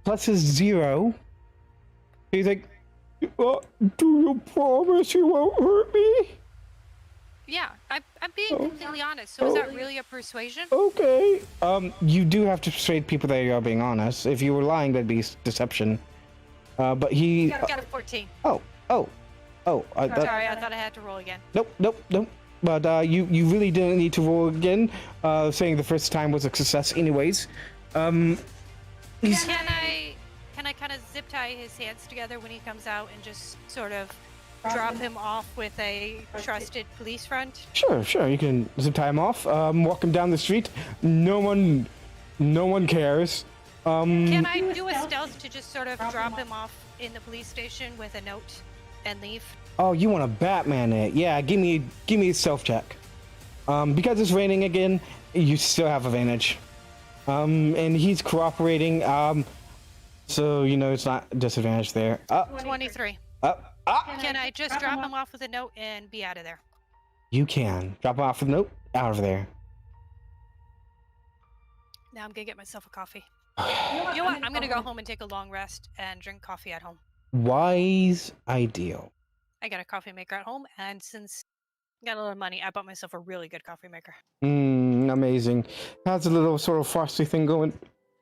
Plus his 0. He's like, do you promise you won't hurt me? Yeah, I'm being completely honest. So is that really a persuasion? Okay. You do have to persuade people that you are being honest. If you were lying, that'd be deception. But he... Got a 14. Oh. Sorry, I thought I had to roll again. Nope. But you really didn't need to roll again. Saying the first time was a success anyways. Can I kind of zip tie his hands together when he comes out and just sort of drop him off with a trusted police friend? Sure. You can zip tie him off. Walk him down the street. No one cares. Can I do a stealth to just sort of drop him off in the police station with a note and leave? Oh, you want to Batman it? Yeah, give me a stealth check. Because it's raining again, you still have advantage. And he's cooperating. So it's not disadvantage there. 23. Can I just drop him off with a note and be out of there? You can drop him off with a note. Out of there. Now I'm gonna get myself a coffee. You know what? I'm gonna go home and take a long rest and drink coffee at home. Wise ideal. I got a coffee maker at home, and since I got a little money, I bought myself a really good coffee maker. Amazing. Has a little sort of frosty thing going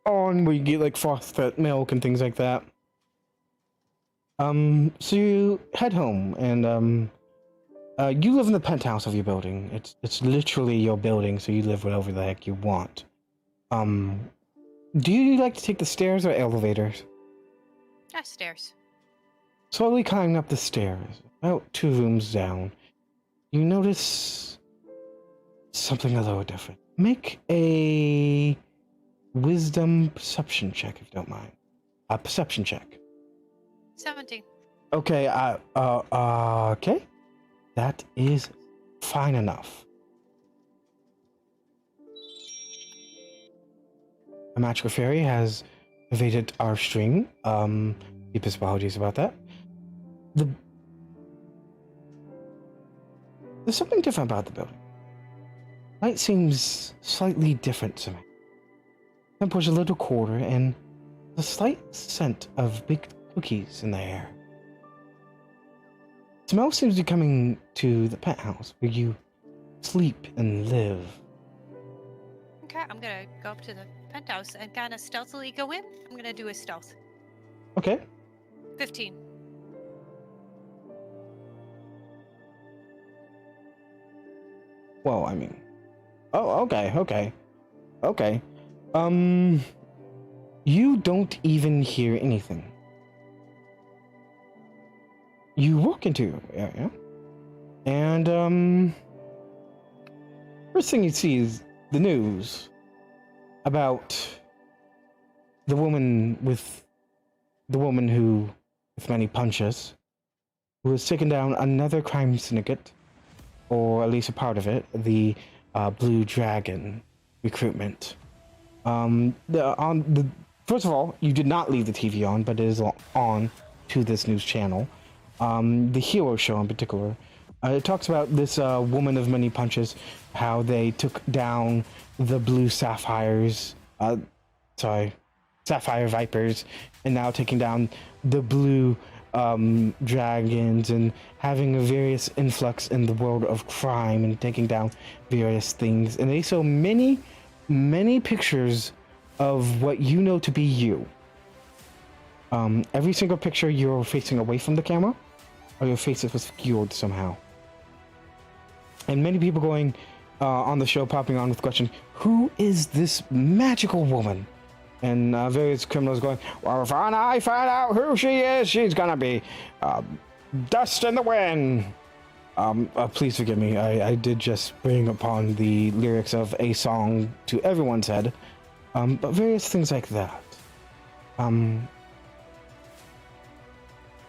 on where you get like frosted milk and things like that. So you head home, and you live in the penthouse of your building. It's literally your building, so you live whatever the heck you want. Do you like to take the stairs or elevators? Stairs. Slowly climbing up the stairs, about 2 rooms down, you notice something a little different. Make a wisdom perception check, if you don't mind. A perception check. 17. Okay, okay. That is fine enough. A magical fairy has evaded our string. Deepest apologies about that. There's something different about the building. Light seems slightly different to me. Temperature a little colder, and a slight scent of baked cookies in the air. Smell seems to be coming to the penthouse where you sleep and live. Okay, I'm gonna go up to the penthouse and kind of stealthily go in. I'm gonna do a stealth. Okay. 15. Well, I mean... Oh, okay. You don't even hear anything. You walk into your area, and, first thing you see is the news about the woman with many punches, who has taken down another crime syndicate, or at least a part of it, the Blue Dragon recruitment. First of all, you did not leave the TV on, but it is on to this news channel. The Hero Show in particular. It talks about this woman of many punches, how they took down the blue sapphire vipers, and now taking down the blue dragons, and having a various influx in the world of crime and taking down various things. And they show many pictures of what you know to be you. Every single picture you're facing away from the camera, or your face is obscured somehow. And many people going on the show, popping on with the question, who is this magical woman? And various criminals going, well, if I find out who she is, she's gonna be dust in the wind. Please forgive me, I did just bring upon the lyrics of a song to everyone's head. But various things like that.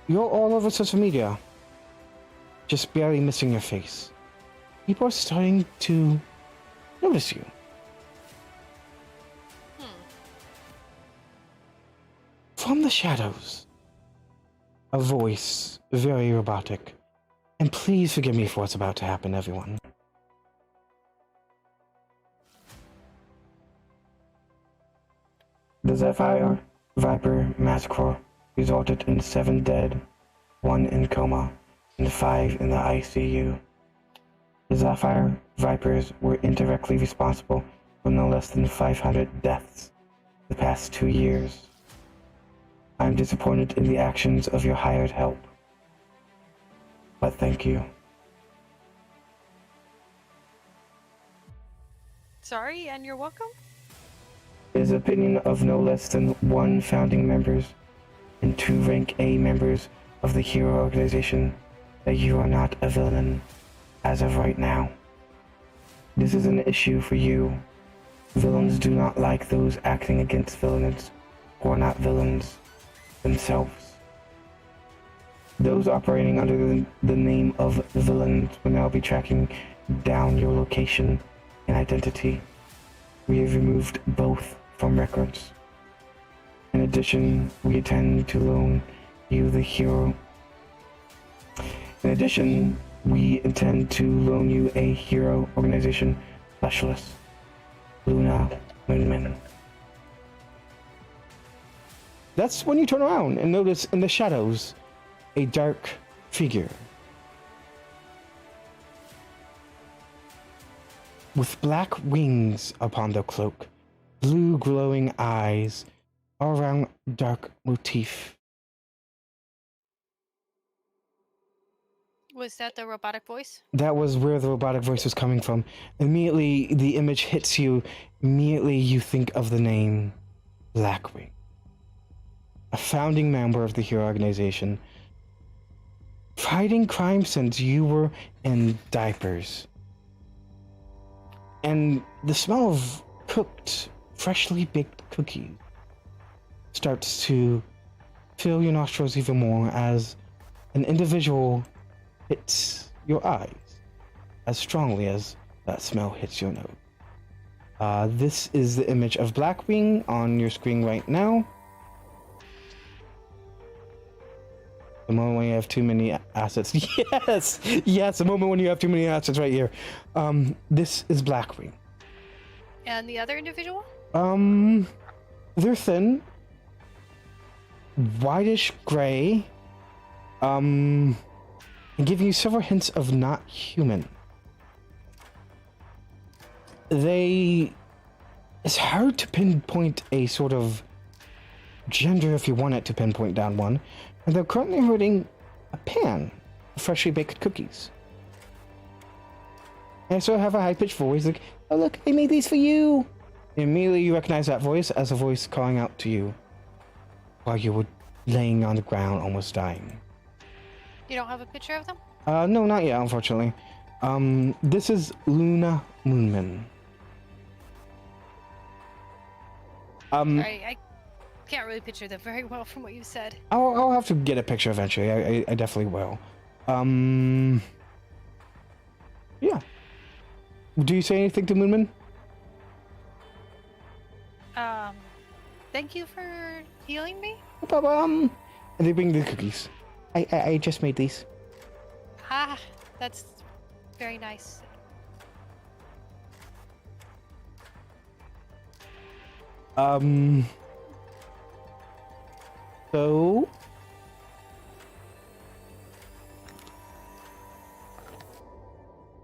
You're all over social media, just barely missing your face. People are starting to notice you. From the shadows, a voice, very robotic. And please forgive me for what's about to happen, everyone. The Sapphire Viper massacre resulted in 7 dead, 1 in coma, and 5 in the ICU. The Sapphire Vipers were indirectly responsible for no less than 500 deaths the past 2 years. I'm disappointed in the actions of your hired help, but thank you. Sorry, and you're welcome? It is the opinion of no less than 1 founding members and 2 rank A members of the Hero organization that you are not a villain as of right now. This is an issue for you. Villains do not like those acting against villains who are not villains themselves. Those operating under the name of villains will now be tracking down your location and identity. We have removed both from records. In addition, we intend to loan you the hero. In addition, we intend to loan you a hero organization specialist, Luna Moonman. That's when you turn around and notice in the shadows a dark figure with black wings upon the cloak, blue glowing eyes, all around dark motif. Was that the robotic voice? That was where the robotic voice was coming from. Immediately, the image hits you. Immediately, you think of the name Blackwing, a founding member of the Hero Organization, fighting crime since you were in diapers. And the smell of cooked, freshly baked cookies starts to fill your nostrils even more as an individual hits your eyes as strongly as that smell hits your nose. This is the image of Blackwing on your screen right now. The moment when you have too many assets. Yes, the moment when you have too many assets right here. This is Blackwing. And the other individual? They're thin, whitish gray, and giving you several hints of not human. It's hard to pinpoint a sort of gender if you want it to pinpoint down one, and they're currently holding a pan of freshly baked cookies. And so I have a high-pitched voice like, "Oh look, I made these for you!" And immediately you recognize that voice as a voice calling out to you while you were laying on the ground almost dying. You don't have a picture of them? No, not yet, unfortunately. This is Luna Moonman. Sorry, I can't really picture them very well from what you said. I'll have to get a picture eventually. I definitely will. Yeah. Do you say anything to Moonman? Thank you for healing me. No problem. And they bring the cookies. I just made these. Ah, that's very nice. So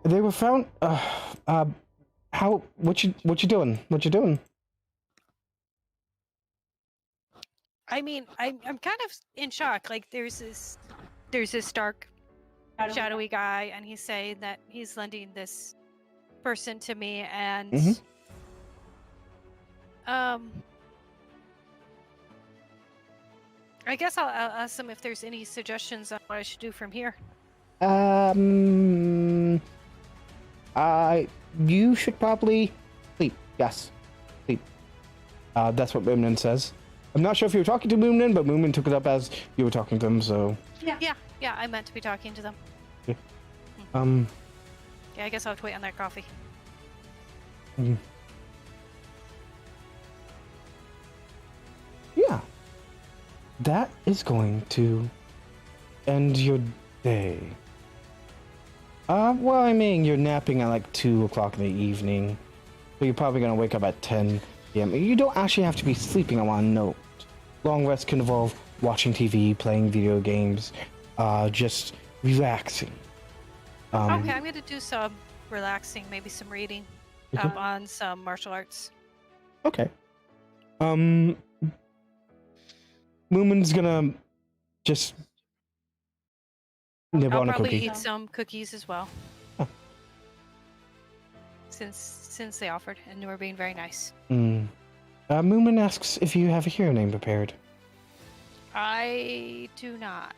they were found. What you doing? What you doing? I mean, I'm kind of in shock. Like, there's this dark, shadowy guy, and he's saying that he's lending this person to me, and I guess I'll ask them if there's any suggestions on what I should do from here. You should probably sleep. Yes, sleep. That's what Moonman says. I'm not sure if you were talking to Moonman, but Moonman took it up as you were talking to him, so... Yeah, I meant to be talking to them. Yeah. Yeah, I guess I'll have to wait on that coffee. Yeah. That is going to end your day. Well, I mean, you're napping at like 2 o'clock in the evening, so you're probably going to wake up at 10 p.m. You don't actually have to be sleeping, I want to note. Long rest can involve watching TV, playing video games, just relaxing. Okay, I'm going to do some relaxing, maybe some reading up on some martial arts. Okay. Moomin's gonna just nibble on a probably cookie. eat some cookies as well. Oh. Since they offered and they were being very nice. Moomin asks if you have a hero name prepared. I do not.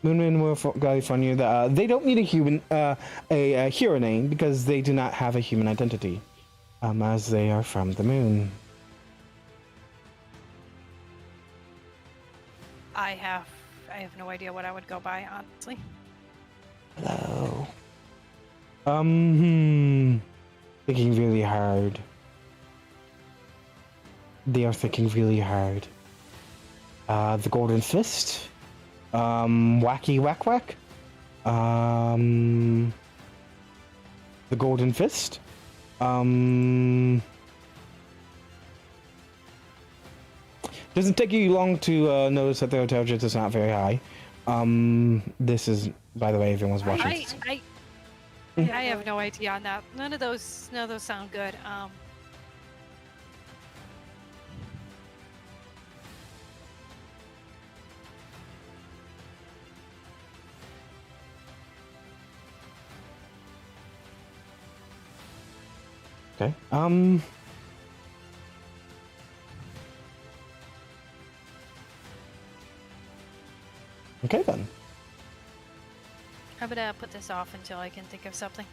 Moonman will guide on you that they don't need a human, a hero name because they do not have a human identity, as they are from the moon. I have no idea what I would go by, honestly. Hello. Thinking really hard. They are thinking really hard. The Golden Fist. Wacky Whack Whack. The Golden Fist. Doesn't take you long to notice that their intelligence is not very high. This is, by the way, everyone's watching. I have no idea on that. None of those sound good. Okay. Okay then. I'm gonna put this off until I can think of something.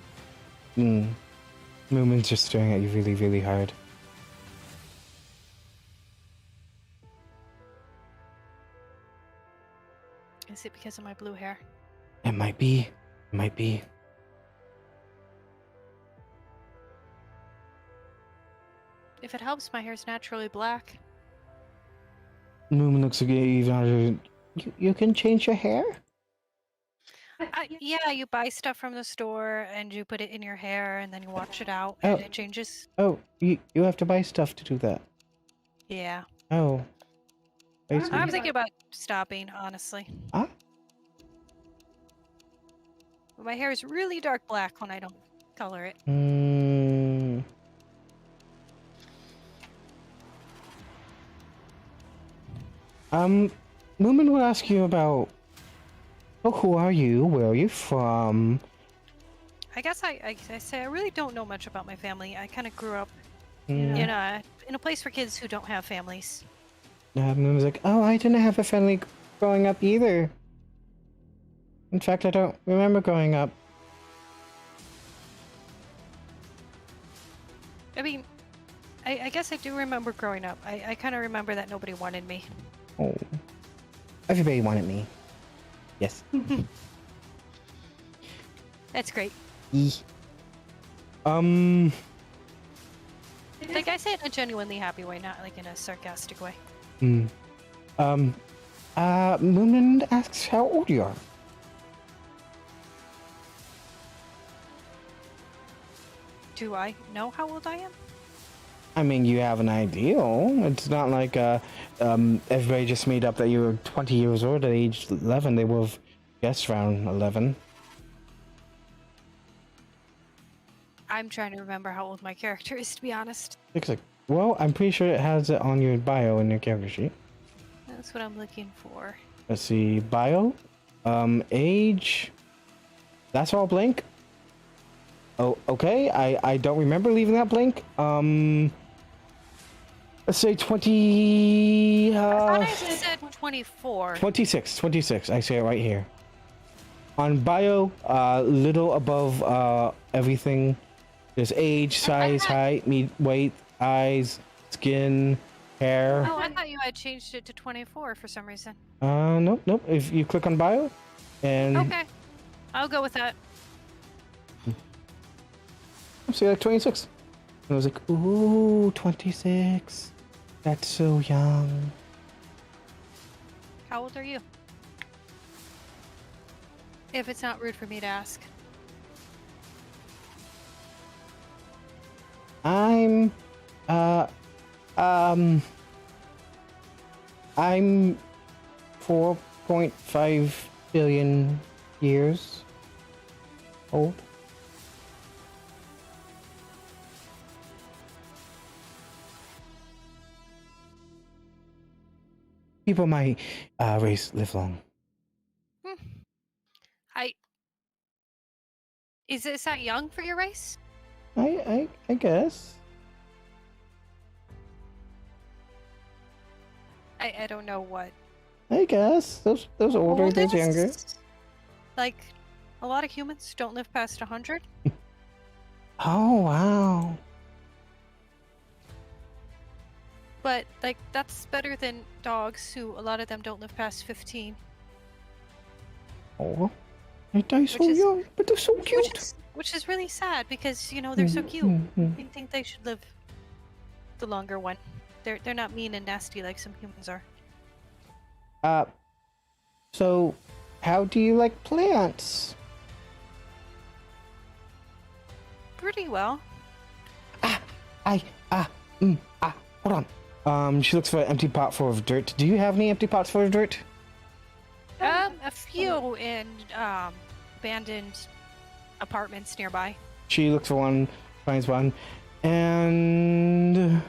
Moonman's just staring at you really, really hard. Is it because of my blue hair? It might be. It might be. If it helps, my hair's naturally black. Moonman looks at you. You can change your hair? Yeah, you buy stuff from the store and you put it in your hair and then you wash it out and it changes. Oh, you have to buy stuff to do that. Yeah. Oh. I'm thinking about stopping, honestly. Huh? My hair is really dark black when I don't color it. Moomin will ask you about, who are you? Where are you from? I guess I say I really don't know much about my family. I kind of grew up in a place for kids who don't have families. Moomin's like, oh, I didn't have a family growing up either. In fact, I don't remember growing up. I mean, I guess I do remember growing up. I kind of remember that nobody wanted me. Oh. Everybody wanted me. Yes. That's great. Like I say it in a genuinely happy way, not like in a sarcastic way. Moomin asks how old you are. Do I know how old I am? I mean, you have an ideal. It's not like everybody just made up that you were 20 years old at age 11. They would have guessed around 11. I'm trying to remember how old my character is, to be honest. Looks like, well, I'm pretty sure it has it on your bio in your character sheet. That's what I'm looking for. Let's see, bio, age. That's all blank. Oh, okay. I don't remember leaving that blank. Let's say 20. I thought I said 24. 26. I say it right here. On bio, little above everything. There's age, size, height, weight, eyes, skin, hair. Oh, I thought you had changed it to 24 for some reason. Nope. If you click on bio, and okay, I'll go with that. See, like 26. And I was like, ooh, 26. That's so young. How old are you? If it's not rude for me to ask. I'm 4.5 billion years old. People my race live long. Is that young for your race? I guess. I don't know what. I guess those older, those younger. Like, a lot of humans don't live past 100. Oh, wow. But, like, that's better than dogs who, a lot of them don't live past 15. Oh, they die so Which is- young, but they're so cute. Which is really sad because, you know, they're so cute. I think they should live the longer one. They're not mean and nasty like some humans are. So, how do you like plants? Pretty well. Hold on. She looks for an empty pot full of dirt. Do you have any empty pots full of dirt? A few in abandoned apartments nearby. She looks for one, finds one, and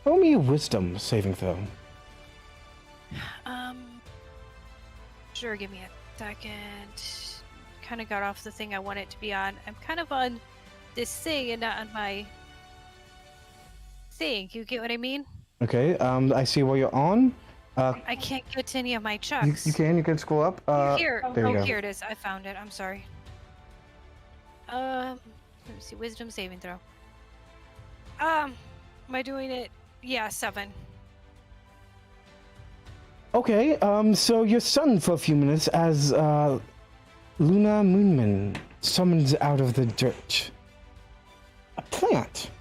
roll me a wisdom saving throw. Sure, give me a second. Kind of got off the thing I want it to be on. I'm kind of on this thing and not on my thing. You get what I mean? Okay. I see where you're on. I can't get to any of my checks. You can scroll up. Here. There you go. Here it is. I found it. I'm sorry. Let me see. Wisdom saving throw. Am I doing it? Yeah, 7. Okay, so you're stunned for a few minutes as Luna Moonman summons out of the dirt a plant.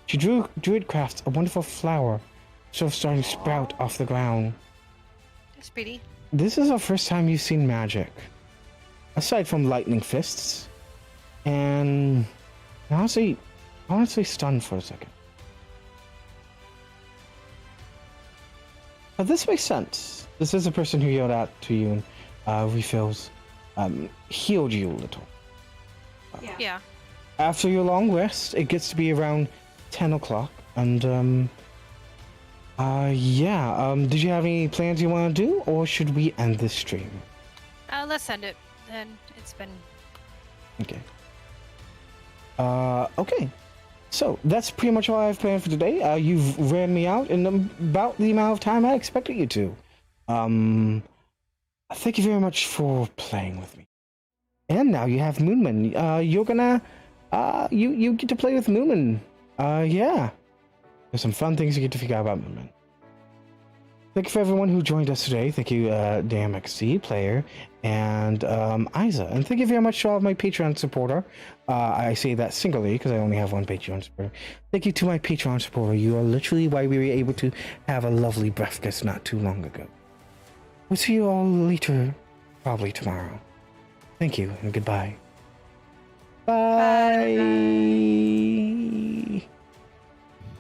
She druid crafts a wonderful flower, sort of starting to sprout off the ground. That's pretty. This is the first time you've seen magic, aside from lightning fists, and honestly stunned for a second. But this makes sense. This is the person who yelled out to you and refills, healed you a little. Yeah. After your long rest, it gets to be around 10 o'clock, and did you have any plans you want to do, or should we end this stream? Let's end it. Then it's been. Okay. Okay. So that's pretty much all I have planned for today. You've ran me out in about the amount of time I expected you to. Thank you very much for playing with me. And now you have Moonman. You're gonna, you get to play with Moonman. Yeah. There's some fun things you get to figure out about Moonman. Thank you for everyone who joined us today. Thank you, DMXC player and Isa. And thank you very much to all of my Patreon supporter. I say that singly because I only have one Patreon supporter. Thank you to my Patreon supporter. You are literally why we were able to have a lovely breakfast not too long ago. We'll see you all later, probably tomorrow. Thank you and goodbye. Bye. Bye.